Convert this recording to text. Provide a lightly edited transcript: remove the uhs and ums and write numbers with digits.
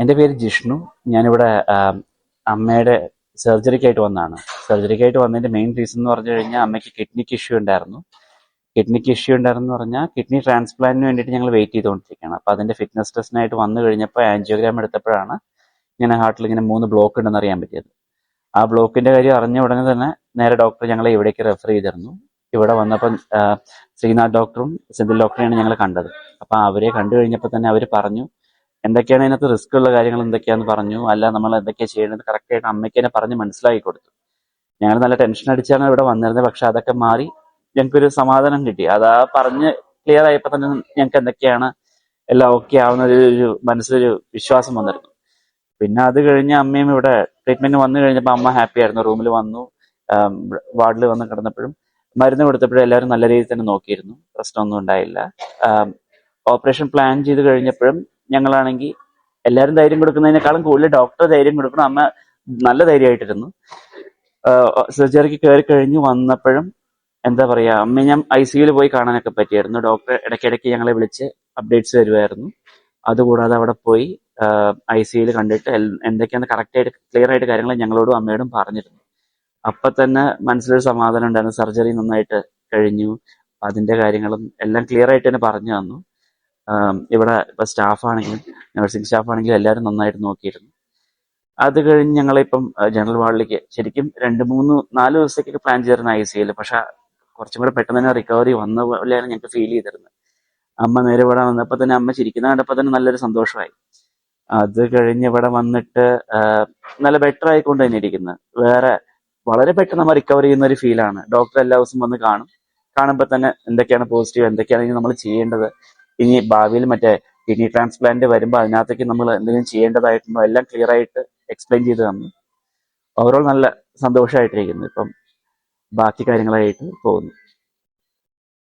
എൻ്റെ പേര് ജിഷ്ണു. ഞാനിവിടെ അമ്മയുടെ സർജറിക്കായിട്ട് വന്നതാണ്. സർജറിക്കായിട്ട് വന്നതിൻ്റെ മെയിൻ റീസൺ എന്ന് പറഞ്ഞു കഴിഞ്ഞാൽ അമ്മയ്ക്ക് കിഡ്നിക്ക് ഇഷ്യൂ ഉണ്ടായിരുന്നു. കിഡ്നിക്ക് ഇഷ്യൂ ഉണ്ടായിരുന്നു പറഞ്ഞാൽ കിഡ്നി ട്രാൻസ്പ്ലാന്റിന് വേണ്ടിയിട്ട് ഞങ്ങൾ വെയിറ്റ് ചെയ്തുകൊണ്ടിരിക്കുകയാണ്. അപ്പോൾ അതിൻ്റെ ഫിറ്റ്നസ് ടെസ്റ്റിനായിട്ട് വന്നു കഴിഞ്ഞപ്പോൾ ആൻജിയോഗ്രാം എടുത്തപ്പോഴാണ് ഇങ്ങനെ ഹാർട്ടിൽ ഇങ്ങനെ 3 ബ്ലോക്ക് ഉണ്ടെന്ന് അറിയാൻ പറ്റിയത്. ആ ബ്ലോക്കിന്റെ കാര്യം അറിഞ്ഞ ഉടനെ തന്നെ നേരെ ഡോക്ടർ ഞങ്ങളെ ഇവിടേക്ക് റെഫർ ചെയ്തിരുന്നു. ഇവിടെ വന്നപ്പം ശ്രീനാഥ് ഡോക്ടറും സെന്തിൽ ഡോക്ടറെയാണ് ഞങ്ങൾ കണ്ടത്. അപ്പം അവരെ കണ്ടു കഴിഞ്ഞപ്പോൾ തന്നെ അവർ പറഞ്ഞു എന്തൊക്കെയാണ് അതിനകത്ത് റിസ്ക് ഉള്ള കാര്യങ്ങൾ എന്തൊക്കെയാന്ന് പറഞ്ഞു. അല്ല നമ്മൾ എന്തൊക്കെയാണ് ചെയ്യേണ്ടത് കറക്റ്റായിട്ട് അമ്മയ്ക്ക് തന്നെ പറഞ്ഞ് മനസ്സിലാക്കി കൊടുത്തു. ഞങ്ങൾ നല്ല ടെൻഷൻ അടിച്ചാണ് ഇവിടെ വന്നിരുന്നത്. പക്ഷെ അതൊക്കെ മാറി ഞങ്ങൾക്കൊരു സമാധാനം കിട്ടി. അതാ പറഞ്ഞ് ക്ലിയർ ആയപ്പോൾ തന്നെ ഞങ്ങൾക്ക് എന്തൊക്കെയാണ് എല്ലാം ഓക്കെ ആവുന്ന ഒരു മനസ്സിലൊരു വിശ്വാസം വന്നിരുന്നു. പിന്നെ അത് കഴിഞ്ഞ് അമ്മയും ഇവിടെ ട്രീറ്റ്മെന്റ് വന്നു കഴിഞ്ഞപ്പോൾ അമ്മ ഹാപ്പി ആയിരുന്നു. റൂമിൽ വന്നു, വാർഡിൽ വന്ന് കിടന്നപ്പോഴും മരുന്ന് കൊടുത്തപ്പോഴും എല്ലാവരും നല്ല രീതിയിൽ തന്നെ നോക്കിയിരുന്നു. പ്രശ്നമൊന്നും ഉണ്ടായില്ല. ഓപ്പറേഷൻ പ്ലാൻ ചെയ്ത് കഴിഞ്ഞപ്പോഴും ഞങ്ങളാണെങ്കിൽ എല്ലാവരും ധൈര്യം കൊടുക്കുന്നതിനേക്കാളും കൂടുതൽ ഡോക്ടർ ധൈര്യം കൊടുക്കണം. അമ്മ നല്ല ധൈര്യമായിട്ടിരുന്നു. സർജറിക്ക് കയറി കഴിഞ്ഞ് വന്നപ്പോഴും എന്താ പറയാ, അമ്മ ഞാൻ ICUയിൽ പോയി കാണാനൊക്കെ പറ്റിയായിരുന്നു. ഡോക്ടർ ഇടയ്ക്കിടയ്ക്ക് ഞങ്ങളെ വിളിച്ച് അപ്ഡേറ്റ്സ് തരുമായിരുന്നു. അതുകൂടാതെ അവിടെ പോയി ICUയിൽ കണ്ടിട്ട് എന്തൊക്കെയാണ് കറക്റ്റായിട്ട് ക്ലിയർ ആയിട്ട് കാര്യങ്ങൾ ഞങ്ങളോടും അമ്മയോടും പറഞ്ഞിരുന്നു. അപ്പൊ തന്നെ മനസ്സിലൊരു സമാധാനം ഉണ്ടായിരുന്നു. സർജറി നന്നായിട്ട് കഴിഞ്ഞു, അതിന്റെ കാര്യങ്ങളും എല്ലാം ക്ലിയർ ആയിട്ട് തന്നെ പറഞ്ഞു തന്നു. ഇവിടെ ഇപ്പൊ സ്റ്റാഫാണെങ്കിലും നഴ്സിംഗ് സ്റ്റാഫാണെങ്കിലും എല്ലാവരും നന്നായിട്ട് നോക്കിയിരുന്നു. അത് കഴിഞ്ഞ് ഞങ്ങളിപ്പം ജനറൽ വാർഡിലേക്ക് ശരിക്കും 2-3-4 ദിവസത്തേക്ക് പ്ലാൻ ചെയ്തിരുന്ന ICUയിൽ. പക്ഷെ കുറച്ചും കൂടെ പെട്ടെന്ന് തന്നെ റിക്കവറി വന്ന പോലെയാണ് ഞങ്ങൾക്ക് ഫീൽ ചെയ്തിരുന്നത്. അമ്മ നേരെ ഇവിടെ വന്നപ്പോൾ തന്നെ അമ്മ ചിരിക്കുന്ന കണ്ടപ്പോൾ തന്നെ നല്ലൊരു സന്തോഷമായി. അത് കഴിഞ്ഞ് ഇവിടെ വന്നിട്ട് നല്ല ബെറ്റർ ആയിക്കൊണ്ട് തന്നെ ഇരിക്കുന്നത്. വേറെ വളരെ പെട്ടെന്ന് നമ്മൾ റിക്കവർ ചെയ്യുന്ന ഒരു ഫീലാണ്. ഡോക്ടർ എല്ലാ ദിവസവും വന്ന് കാണുമ്പോൾ തന്നെ എന്തൊക്കെയാണ് പോസിറ്റീവ്, എന്തൊക്കെയാണ് ഇനി നമ്മൾ ചെയ്യേണ്ടത്, ഇനി ഭാവിയിൽ മറ്റേ കിഡ്നി ട്രാൻസ്പ്ലാന്റ് വരുമ്പോൾ അതിനകത്തേക്ക് നമ്മൾ എന്തെങ്കിലും ചെയ്യേണ്ടതായിട്ടുണ്ടോ എല്ലാം ക്ലിയർ ആയിട്ട് എക്സ്പ്ലെയിൻ ചെയ്ത് തന്നു. ഓവറോൾ നല്ല സന്തോഷമായിട്ടിരിക്കുന്നു. ഇപ്പം ബാക്കി കാര്യങ്ങളായിട്ട് പോകുന്നു.